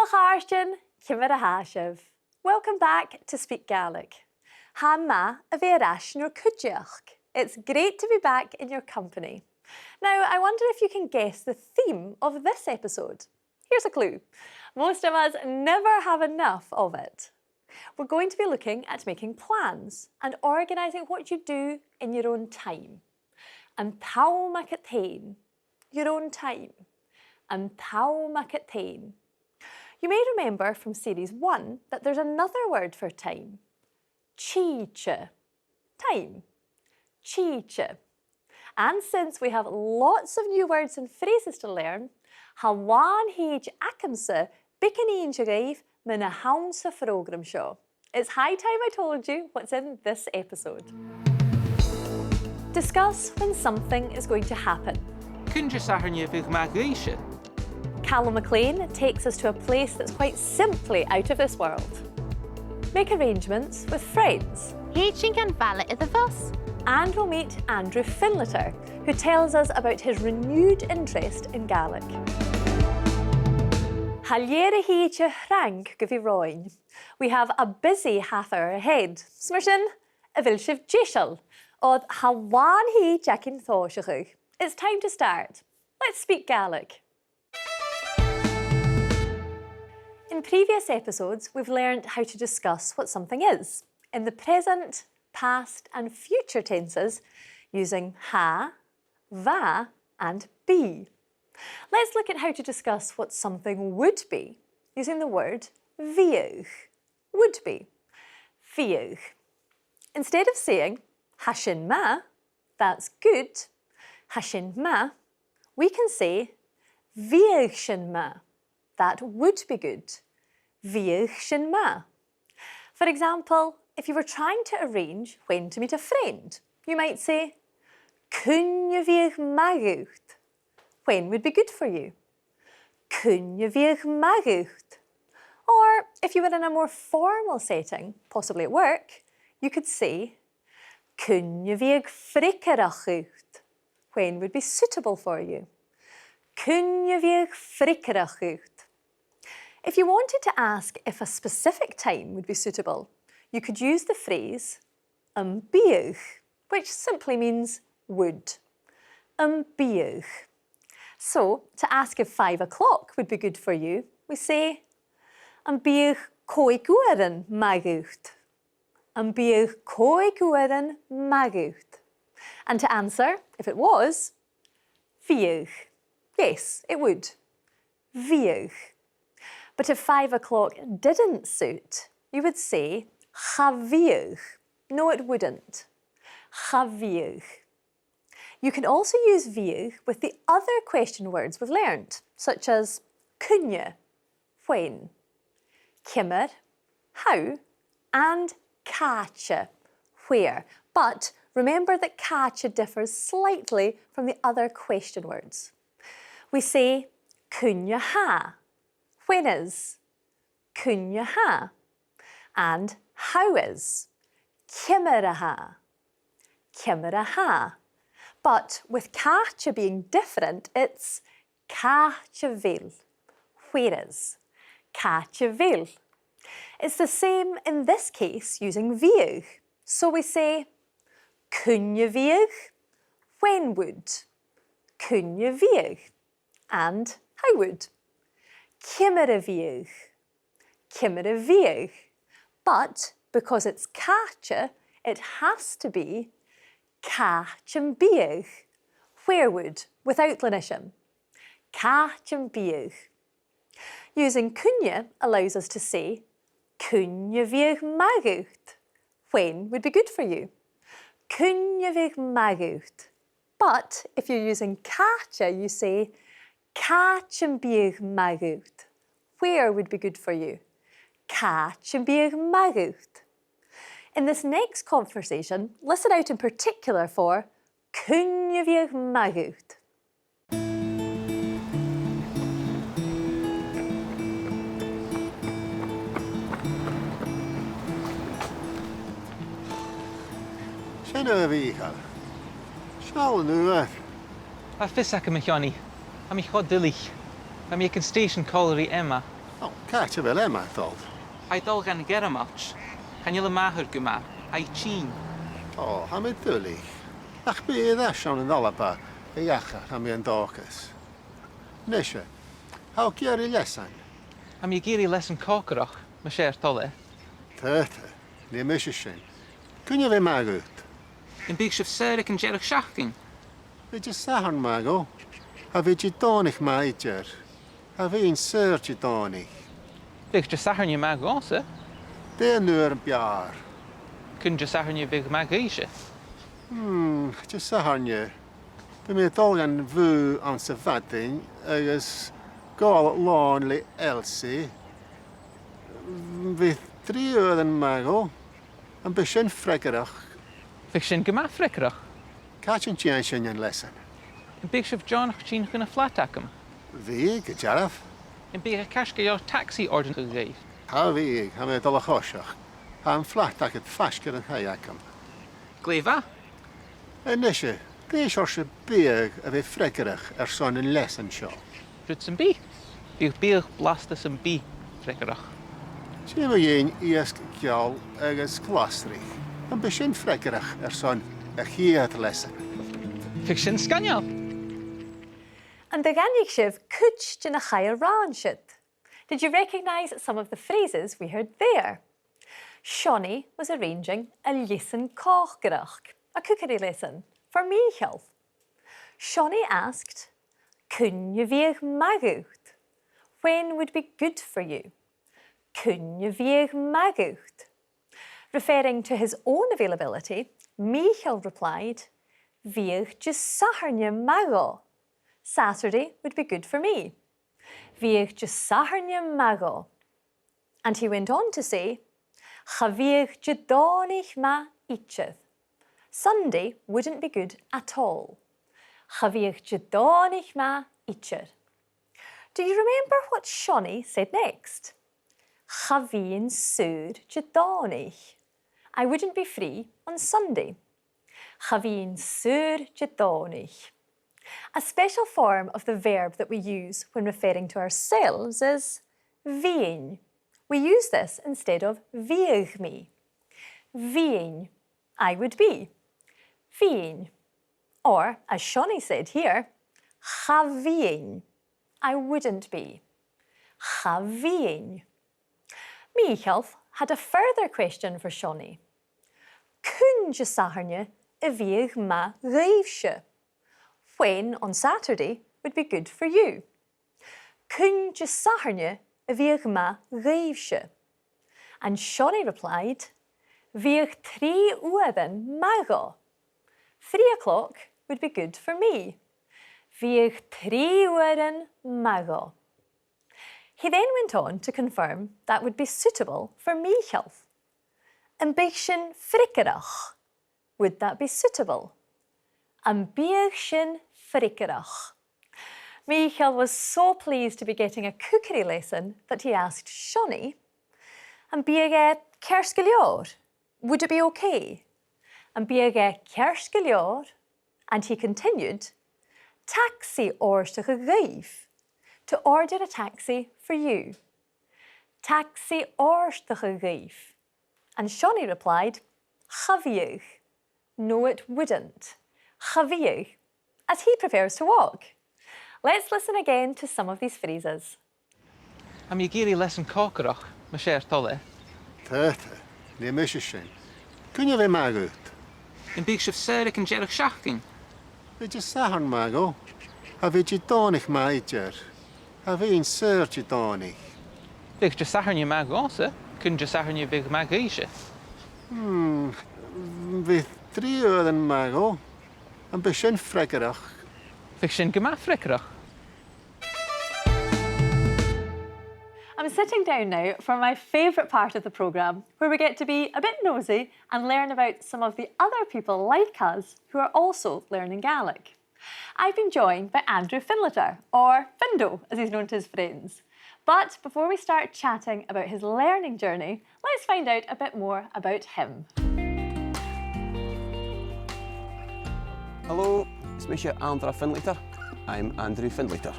Diolch Cymara. Welcome back to Speak Gaelic. Ha ma a bhearash nor cúideach. It's great to be back in your company. Now, I wonder if you can guess the theme of this episode. Here's a clue. Most of us never have enough of it. We're going to be looking at making plans and organising what you do in your own time. And Calum MacIlleathain, your own time. And Calum MacIlleathain. You may remember from Series 1 that there's another word for time. Chi-cha. Time. Chi-cha. And since we have lots of new words and phrases to learn, Hawan h-ath bicanín mina haunsa program show. It's high time I told you what's in this episode. Discuss when something is going to happen. Calum Maclean takes us to a place that's quite simply out of this world. Make arrangements with friends. And we'll meet Andrew Findlater, who tells us about his renewed interest in Gaelic. We have a busy half hour ahead. Smersin, a bhfuil sibh od hawan hi jackin thóisich. It's time to start. Let's speak Gaelic. In previous episodes, we've learned how to discuss what something is in the present, past and future tenses using ha, va and be. Let's look at how to discuss what something would be using the word bhíodh, would be, bhíodh. Instead of saying hashin ma, that's good, hashin ma, we can say bhíodh sin ma, that would be good, bhíodh sin ma. For example, if you were trying to arrange when to meet a friend, you might say cúine bhíodh magút. When would be good for you? Cúine bhíodh magút. Or if you were in a more formal setting, possibly at work, you could say cúine bhíodh frickarachút. When would be suitable for you? Cúine bhíodh frickarachút. If you wanted to ask if a specific time would be suitable, you could use the phrase bhíodh, which simply means would. Bhíodh. So, to ask if 5 o'clock would be good for you, we say bhíodh cóig magút. Bhíodh cóig magút. And to answer if it was, bhíodh. Yes, it would. Bhíodh. But if 5 o'clock didn't suit, you would say gabhail. No, it wouldn't. Gabhail. You can also use bhíodh with the other question words we've learned, such as cúine, when, cimar, how, and cáte, where. But remember that cáte differs slightly from the other question words. We say cúine ha, when is, cúine ha, and how is, cimara ha, cimara ha. But with cáte being different, it's cáte bhfuil, where is, cáte bhfuil. It's the same in this case using bhíodh. So we say cúine bhíodh, when would, cúine bhíodh, and how would, cimara bhíodh, cimara bhíodh. But because it's cáte, it has to be cáte bhíodh, where would, without lenition. Cáte bhíodh. Using cúine allows us to say cúine bhíodh magút. When would be good for you? Cúine bhíodh magút. But if you're using cáte, you say cáte bhíodh magút. Where would be good for you? Cáte bhíodh magút. In this next conversation, listen out in particular for cúine bhíodh magút. Sinna bhíchal. Seán nuair. A fisach a Michani, a mi Gàidhlig, a mi station colliery Emma. Oh, catch of Emma told. I dul gan geramach. Can you le mahur guma? I chin. Oh, I'm a dully. Ach be that Sean and Dunlop, a yacha, I'm in Dorcas. Nisha, how Gary lesson? Am you giri lesson cockroch, ma share tolle? Toirt, the musician. Kun je weer magut? In big of Sarah and Jerich shachting. Weet je sachen mago? Have je tonig maijer? Have je een search tonig? Big just sahar you mag also. De nuur een jaar. Couldn't just sahar you big magisha. Je sachen je. Bij mij tolgan vu aan se vatting, ergens gal lonely Elsie. With 3 uren mago. Een beetje frekkerig. Fiction guma frickrach. Catch een chance in lesson. In big of John chin gonna flat akum. Wie, gejaraf? In big a cash your taxi order to gate. How wie, gaan we dolle goshach. Gaan flat dat het vasker en hajakam. Gleva? En nisje, deze orse beeg of frekkerig zo'n een lesson show. Roots and bee. Big blastus and bee frickrach. Zien we je eerst jou ergens klastrig. Een beetje frekkerig zo'n h-ath lesson. Fiction scanjal. And the Gaelic shiv kuch jin a chayr ranshit. Did you recognise some of the phrases we heard there? Shonny was arranging a lesson kochgerach, a cookery lesson, for Michael. Shonny asked, kun je weer magut? When would be good for you? Kun je weer magut? Referring to his own availability, Michael replied, Weer je saharnje mago. Saturday would be good for me. Weer je saharnje mago. And he went on to say, Chavier je donig ma h-ath. Sunday wouldn't be good at all. Chavier je donig ma h-ath. Do you remember what Shonny said next? Chavien sur je donig. I wouldn't be free on Sunday. Chavien sur je donig. A special form of the verb that we use when referring to ourselves is vien. We use this instead of vieg me. Vien, I would be. Vien. Or, as Shonny said here, chavien, I wouldn't be. Chavien. Michael had a further question for Shonny. Kun je saharnje a vieg ma reifsje? When on Saturday would be good for you? Kun je saharnje a vieg ma reifsje? And Shonny replied, Vieg 3 uren mago. 3 o'clock would be good for me. Vieg 3 uren mago. He then went on to confirm that would be suitable for Michael. Een beetje frikkerig. Would that be suitable? Een beetje frikkerig. Michael was so pleased to be getting a cookery lesson that he asked Shonny, Een beetje kerskeljoor. Would it be okay? Een beetje kerskeljoor. And he continued, Taxi orstige geef. To order a taxi for you. Taxi orstige geef. And Shonny replied, Chavieg. No, it wouldn't. Chavieg, as he prefers to walk. Let's listen again to some of these phrases. Am you giri lesson cockroch, ma share tolle? Toirt, the musician. Kun je weer magut? In big of Sarah and Jerich shachting. Weet je sachen mago? Have je tonig maijer? Have je een search tonig? Big just sahar you mag also. Couldn't just sahar you big magisha. With 3 uren mago. Een beetje frekkerig. Fiction guma frickrach. I'm sitting down now for my favourite part of the programme, where we get to be a bit nosy and learn about some of the other people like us who are also learning Gaelic. I've been joined by Andrew Findlater, or Findo as he's known to his friends. But before we start chatting about his learning journey, let's find out a bit more about him. Hello, it's me, Anndra Findlater. I'm Andrew Findlater.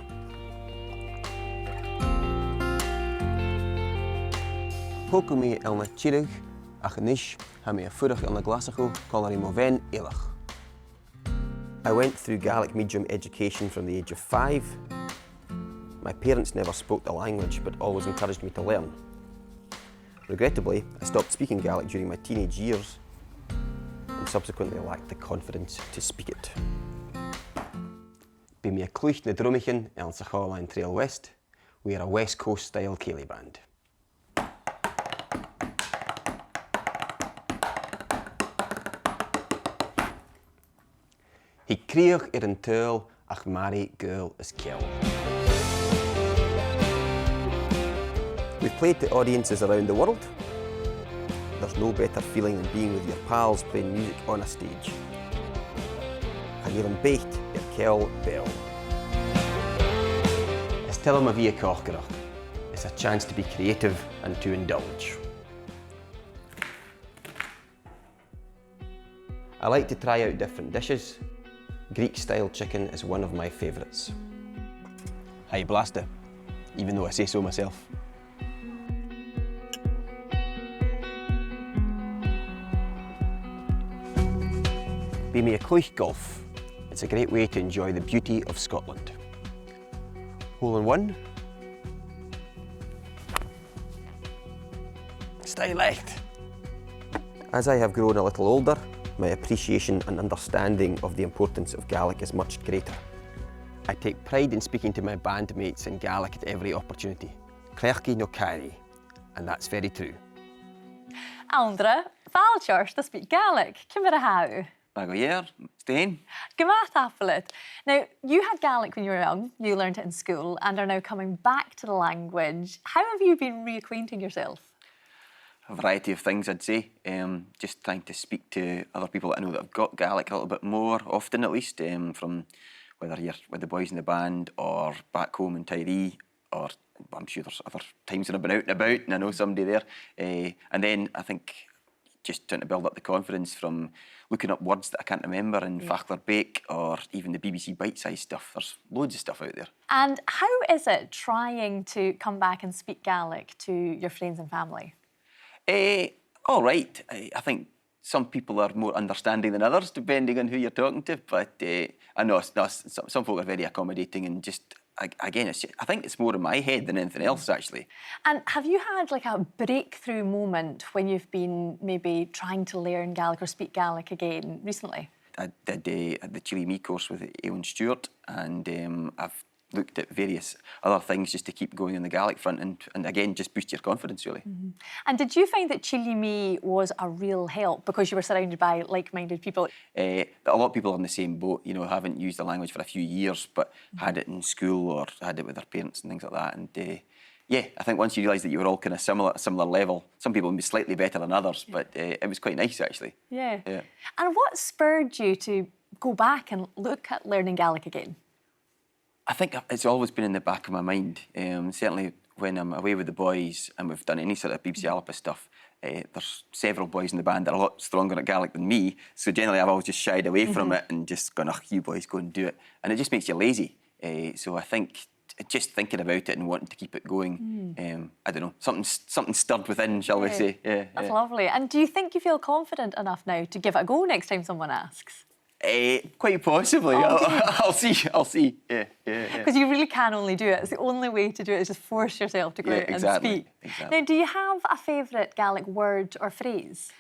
Póca mé el neach-ciùil ach níis ha mé a furach el na glasachu collar mo ven éilech. I went through Gaelic medium education from the age of 5. My parents never spoke the language but always encouraged me to learn. Regrettably, I stopped speaking Gaelic during my teenage years and subsequently lacked the confidence to speak it. Be me a clúich na drumichin el Sachaláin Trail West, we are a West Coast style céilí band. He creach an tuil ach mari reul-chriosan. We've played to audiences around the world. There's no better feeling than being with your pals playing music on a stage. And you're in beicht gabhail. It's tell him a via corkerach. It's a chance to be creative and to indulge. I like to try out different dishes. Greek-style chicken is one of my favourites. Aye, blast it, even though I say so myself. Be me a clúich golf. It's a great way to enjoy the beauty of Scotland. Hole in one. Stay left. As I have grown a little older, my appreciation and understanding of the importance of Gaelic is much greater. I take pride in speaking to my bandmates in Gaelic at every opportunity. Clairci no cairi, and that's very true. Anndra, fáilte to speak Gaelic. Cymra how? Bagoyer, Stain. Gàidhlig. Now, you had Gaelic when you were young, you learned it in school, and are now coming back to the language. How have you been reacquainting yourself? A variety of things, I'd say. Just trying to speak to other people that I know that have got Gaelic a little bit more often, at least, from whether you're with the boys in the band or back home in Tiree, or I'm sure there's other times when I've been out and about and I know somebody there. And then I think just trying to build up the confidence from looking up words that I can't remember in Fachler Bake or even the BBC bite-sized stuff. There's loads of stuff out there. And how is it trying to come back and speak Gaelic to your friends and family? All right. I think some people are more understanding than others, depending on who you're talking to. But I know some folk are very accommodating and just, again, I think it's more in my head than anything else, actually. And have you had like a breakthrough moment when you've been maybe trying to learn Gaelic or speak Gaelic again recently? I did the Chile Me course with Stuart, and I've looked at various other things just to keep going on the Gaelic front and again, just boost your confidence, really. Mm-hmm. And did you find that Chile Me was a real help because you were surrounded by like-minded people? A lot of people are in the same boat, you know, haven't used the language for a few years, but had it in school or had it with their parents and things like that. And yeah, I think once you realise that you were all kind of similar level, some people would be slightly better than others, but it was quite nice, actually. Yeah. And what spurred you to go back and look at learning Gaelic again? I think it's always been in the back of my mind. Certainly when I'm away with the boys and we've done any sort of BBC Alpha stuff, there's several boys in the band that are a lot stronger at Gaelic than me. So generally I've always just shied away from it and just gone, oh, you boys go and do it. And it just makes you lazy. So I think just thinking about it and wanting to keep it going, I don't know, something stirred within, shall we say. That's lovely. And do you think you feel confident enough now to give it a go next time someone asks? Quite possibly. I'll see. Yeah. Because you really can only do it. It's the only way to do it is just force yourself to go out and speak. Exactly. Now, do you have a favourite Gaelic word or phrase?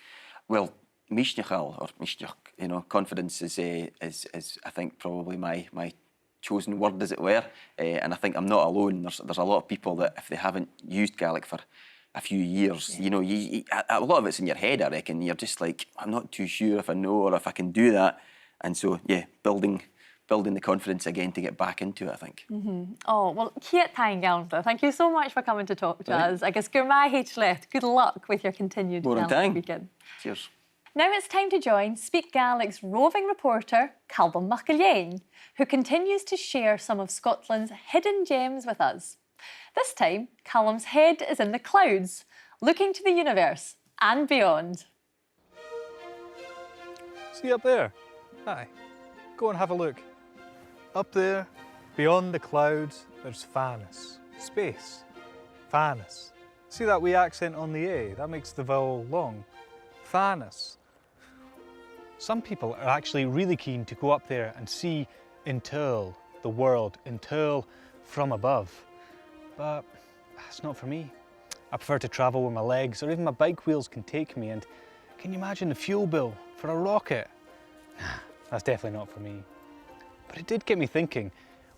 Well, neach-ciùil or neach-ciùil, you know, confidence is I think probably my chosen word, as it were. And I think I'm not alone. There's a lot of people that if they haven't used Gaelic for a few years, you know, a lot of it's in your head, I reckon. You're just like, I'm not too sure if I know or if I can do that. And so, yeah, building the confidence again to get back into it, I think. Oh, well, h-ath Anndra, thank you so much for coming to talk to us. I guess h-ath, good luck with your continued Gaelic weekend. Cheers. Now it's time to join Speak Gaelic's roving reporter, Calum Maclean, who continues to share some of Scotland's hidden gems with us. This time, Calum's head is in the clouds, looking to the universe and beyond. See up there? Aye. Go and have a look. Up there, beyond the clouds, there's Fanus, space. Fanus, See that wee accent on the A? That makes the vowel long. Thanos. Some people are actually really keen to go up there and see Untitled, the world, Untitled from above. But that's not for me. I prefer to travel where my legs or even my bike wheels can take me, and can you imagine the fuel bill for a rocket? Nah, that's definitely not for me. But it did get me thinking,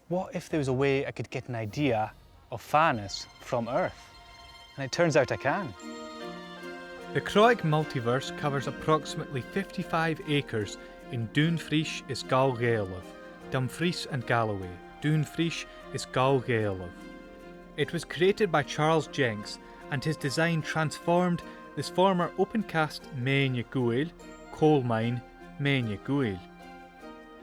what if there was a way I could get an idea of Thanos from Earth? And it turns out I can. The Croic Multiverse covers approximately 55 acres in Dunfries is Gàidhlig, Dumfries and Galloway. Dunfries is Gàidhlig. It was created by Charles Jenks, and his design transformed this former open-cast neach-ciùil coal mine, neach-ciùil.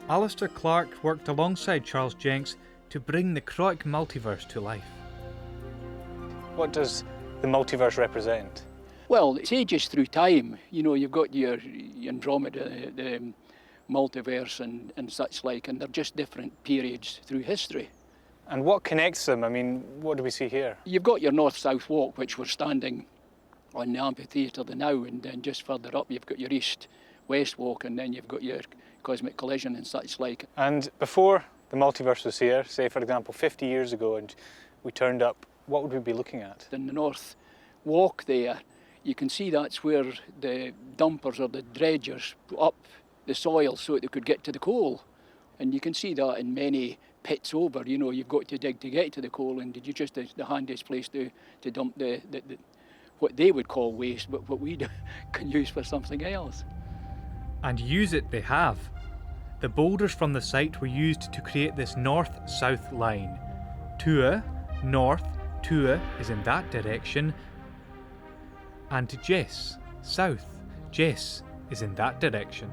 Alistair Clark worked alongside Charles Jenks to bring the Croic Multiverse to life. What does the multiverse represent? Well, it's ages through time. You know, you've got your Andromeda, the multiverse and such like, and they're just different periods through history. And what connects them? I mean, what do we see here? You've got your north-south walk, which we're standing on the amphitheatre now, and then just further up you've got your east-west walk, and then you've got your cosmic collision and such like. And before the multiverse was here, say for example 50 years ago, and we turned up, what would we be looking at? In the north walk there, you can see that's where the dumpers or the dredgers put up the soil so that they could get to the coal. And you can see that in many pits over, you know, you've got to dig to get to the coal, and it's just the handiest place to dump the what they would call waste, but what we can use for something else. And use it they have. The boulders from the site were used to create this north-south line. Tua, north, Tua is in that direction, and Jess, south, Jess is in that direction.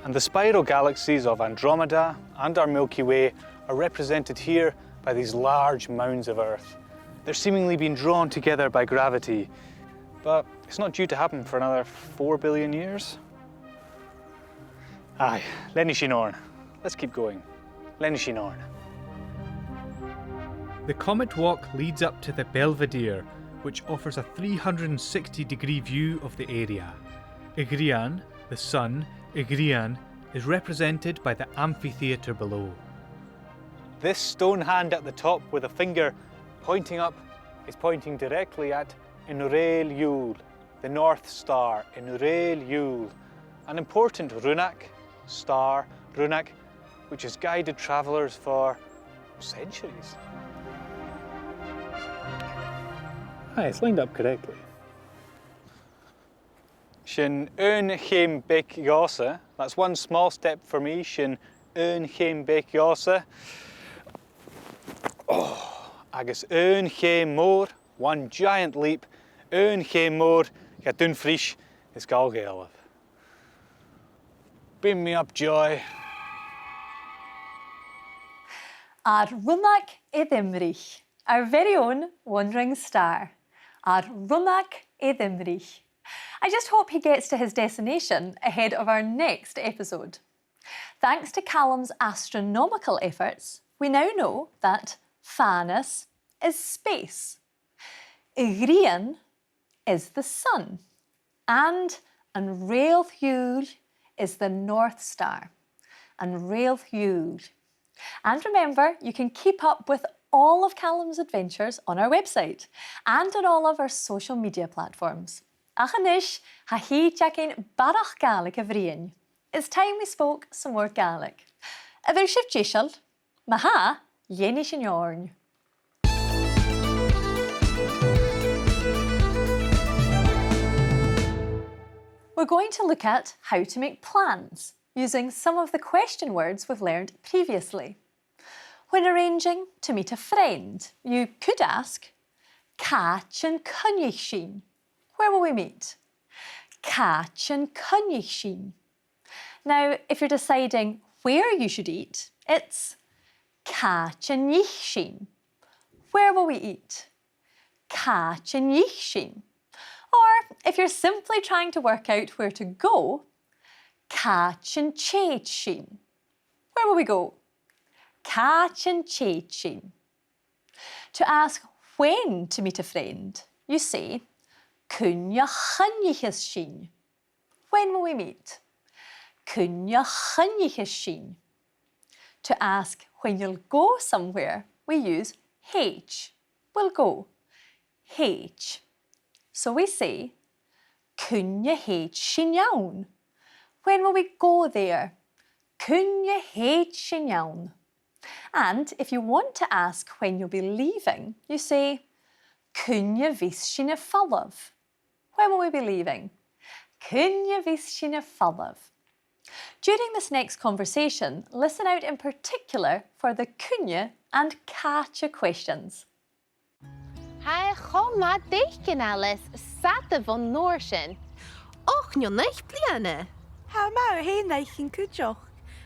And the spiral galaxies of Andromeda and our Milky Way are represented here by these large mounds of Earth. They're seemingly being drawn together by gravity, but it's not due to happen for another 4 billion years. Aye, learngaelic. Let's keep going. Learngaelic. The Comet Walk leads up to the Belvedere, which offers a 360-degree view of the area. Igrian, the sun, Igrian, is represented by the amphitheatre below. This stone hand at the top with a finger pointing up is pointing directly at reul-chriosan, the North Star, reul-chriosan, an important runic, star, runic, which has guided travellers for centuries. Hi, it's lined up correctly. Sin chéim beic gheasa. That's one small step for me. Sin chéim beic gheasa. Oh, agus chéim mór, one giant leap. Chéim mór, ga Dunfries is Gàidhlig. Beam me up, joy. Ar runach Edimrich, our very own wandering star. Ar runach Edimrich. I just hope he gets to his destination ahead of our next episode. Thanks to Calum's astronomical efforts, we now know that Thanos is space, Igrian is the sun, and reul-chriosan is the North Star, and reul-chriosan. And remember, you can keep up with all of Calum's adventures on our website and on all of our social media platforms. Achanish, ha hi checking barach Gaelic a bhruidhinn. It's time we spoke some more Gaelic. A bhir sibh díseal, ma ha, dhéanais sin eorainn. We're going to look at how to make plans using some of the question words we've learned previously. When arranging to meet a friend, you could ask, Catch and Cynnig. Where will we meet? Catch and Cynnig. Now, if you're deciding where you should eat, it's Catch and Neach-ciùil. Where will we eat? Catch and Neach-ciùil. Or if you're simply trying to work out where to go, Catch and Chéad-ciùil. Where will we go? cáin chéad sin. To ask when to meet a friend, you say cúine chunnichas sin. When will we meet? Cúine chunnichas sin. To ask when you'll go somewhere, we use h. We'll go. H. So we say cúine h sin iawn. When will we go there? Cúine h sin iawn. And if you want to ask when you'll be leaving, you say cúine vis sin a fallaf. When will we be leaving? Cúine vis sin a fallaf. During this next conversation, listen out in particular for the cúine and cáte questions. Ha chomma deicin Alice sata von Norsin. Och nio neich bliana. Ha ma hen neichin cwjoch.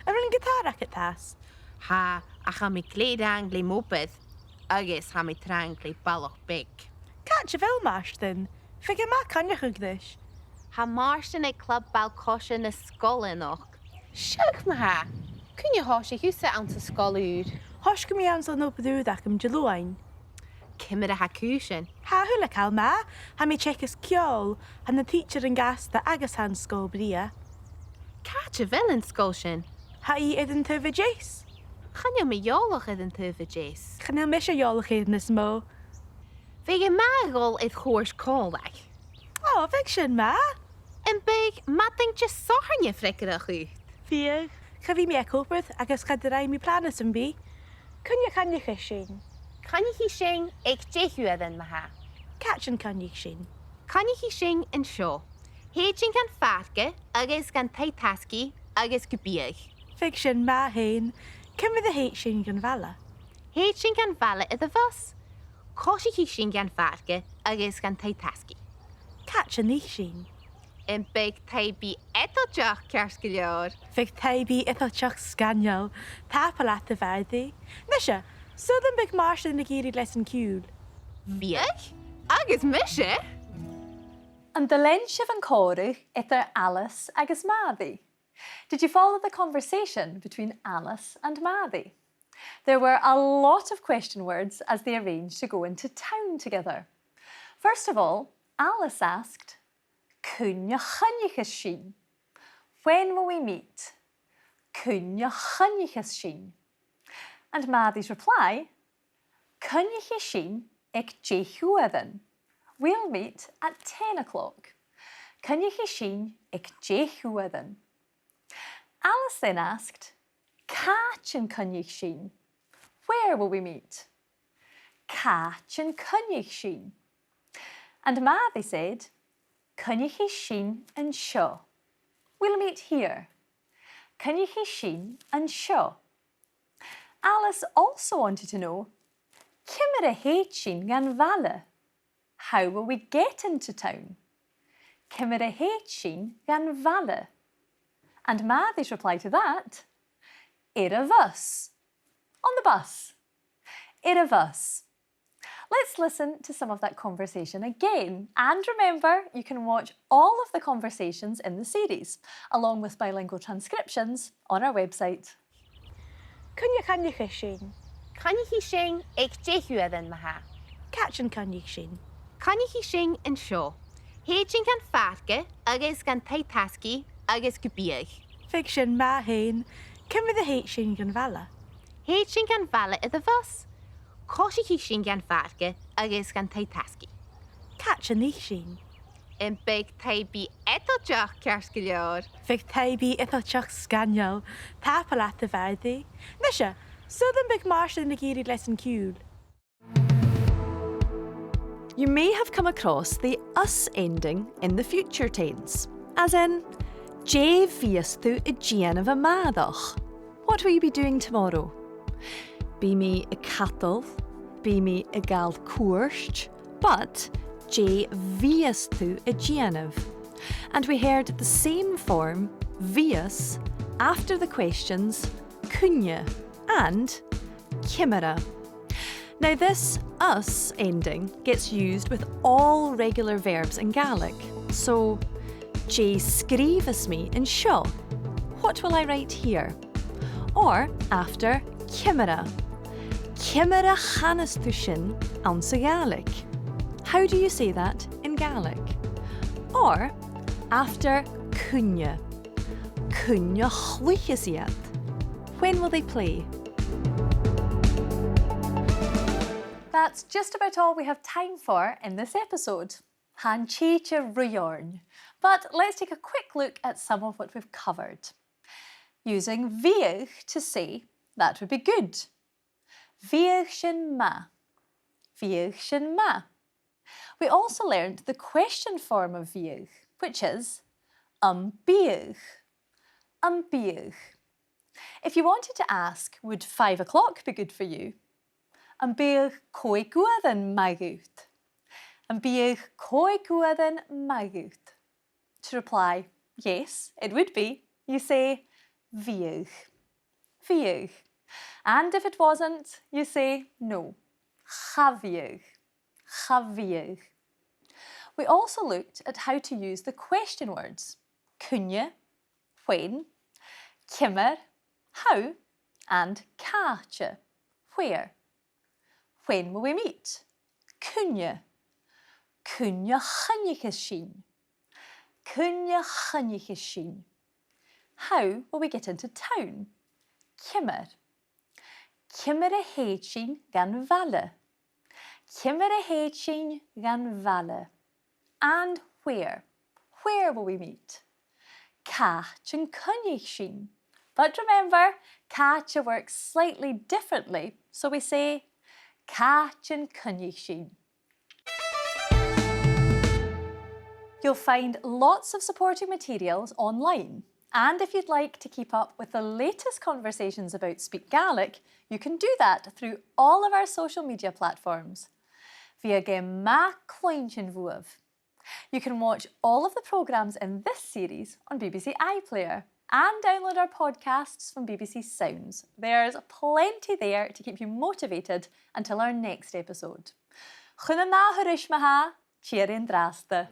Ar yn gitarach at tas. Ha a cha mi cleid angli mopeth. Agus ha mi trangli baloch big. Catch a fel marston. Figure ma caniach ugdish. Ha marston e club balcoshin na scolin och. Shug ma ha. Kun je hoshi husa aan te scolud? Hosh gym i ansel no bedwydach am jylwain. Kimmer ha cushin. Ha hula cal ma. Ha mi checkers ciol. Han the teacher yn gas da agus han sgol bria. Catch a villain scolshin. Ha I idyn tyfa jes. Chan je mi joloch idden tuva jes. Chanel misha jolach idyn ys mo. Vige magol it chors collag. Oh, fiction ma. En big matting just sohan je frikkerach u. Fiag. Cha fi mi e cwpwrdd agus chadrai mi planas yn bi. Cynja caniach ysyn. Kan je hi shing ik jehu edden maha. Catch yn caniach syn. Kan je hi shing en show. Heetjin kan farke, agus kan taitaski, agus gebieg. Fiction ma hen. Cymryd y heit syn gan fala. Heetjin kan valle idde was. Koshi hi shing kan farke, agus kan taitaski. Catch yn eich syn. En big taibi etelchach kerskelior. Fig taibi ethelchach sganiol. Tapalat y faddi. Nisha, sydd yn big marsh yn y giri lesson ciùil. Bieg? Agus mishe? And the lenshif and corach iter Alice agus Maddy. Did you follow the conversation between Alice and Maddy? There were a lot of question words as they arranged to go into town together. First of all, Alice asked, Cúine chunnichas sin. When will we meet? Cúine chunnichas sin. And Maddy's reply, Cunnichas sin ag jehuadhan. We'll meet at 10 o'clock. Cunnichas sin ag jehuadhan. Alice then asked, Cáin cunnich sin. Where will we meet? Cáin cunnich sin. And Maddy said, Cunnichas sin an seo. We'll meet here. Cunnichas sin an seo. Alice also wanted to know, Cimmer a heit sin gan valle. How will we get into town? Cimmer a heit sin gan valle. And Maddy's reply to that, Ir a bus. On the bus. Ir a bus. Let's listen to some of that conversation again. And remember, you can watch all of the conversations in the series, along with bilingual transcriptions, on our website. Cynja caniach ysyn. Kan je hi shing ik jehu edden maha. Catch yn caniach syn. Kan je hi shing en show. Heetjin kan farke, agus kan taitaski, agus gebieg. Fiction ma hen. Cymryd y heit syn gan fala. Heetjin kan valle idde was. Koshi hi shing kan farke, agus kan taitaski. Catch yn eich syn. En big taibi etelchach kerskelior. Fig taibi ethelchach sganiol. Tapalat y faddi. Nisha, sydd yn big marsh yn y giri lesson ciùil. You may have come across the us ending in the future tense, as in, Je vies thu y gian of a madoch. What will you be doing tomorrow? Be me a cattle, be me a gal cuairt, but Je vies thu y gianov. And we heard the same form, vies, after the questions cúine and cimera. Now this us ending gets used with all regular verbs in Gaelic. So, Je scríbhas me in seo. What will I write here? Or after Cimera. Cimera chanas tú sin an sa Gaelic. How do you say that in Gaelic? Or after cúine. Cúine chluichas iad. When will they play? That's just about all we have time for in this episode. Han cheche ruyorn. But let's take a quick look at some of what we've covered. Using bhíoch to say, that would be good. Bhíoch sin ma. Bhíoch sin ma. We also learned the question form of bhíoch, which is bhíoch. Bhíoch. If you wanted to ask, would 5 o'clock be good for you? Bhíoch coiguadan magút. Bhíoch coiguadan magút. To reply, yes, it would be, you say bhíoch. Bhíoch. And if it wasn't, you say no. Gabhail. Gabhail. We also looked at how to use the question words cúine, when, cimmer, how, and cáte, where. When will we meet? Cúine. Cúine chunnichas sin. Cúine chunnichas sin. How will we get into town? Cimmer. Cimmer a héad sin gan bhaile. Cimmer a héad sin gan bhaile. And where? Where will we meet? Cáte an cúnich sin. But remember, cáte works slightly differently, so we say cáte an cúnich sin. You'll find lots of supporting materials online. And if you'd like to keep up with the latest conversations about Speak Gaelic, you can do that through all of our social media platforms. Via Maclean. You can watch all of the programmes in this series on BBC iPlayer and download our podcasts from BBC Sounds. There's plenty there to keep you motivated until our next episode. Cheumannan, Tionndadh.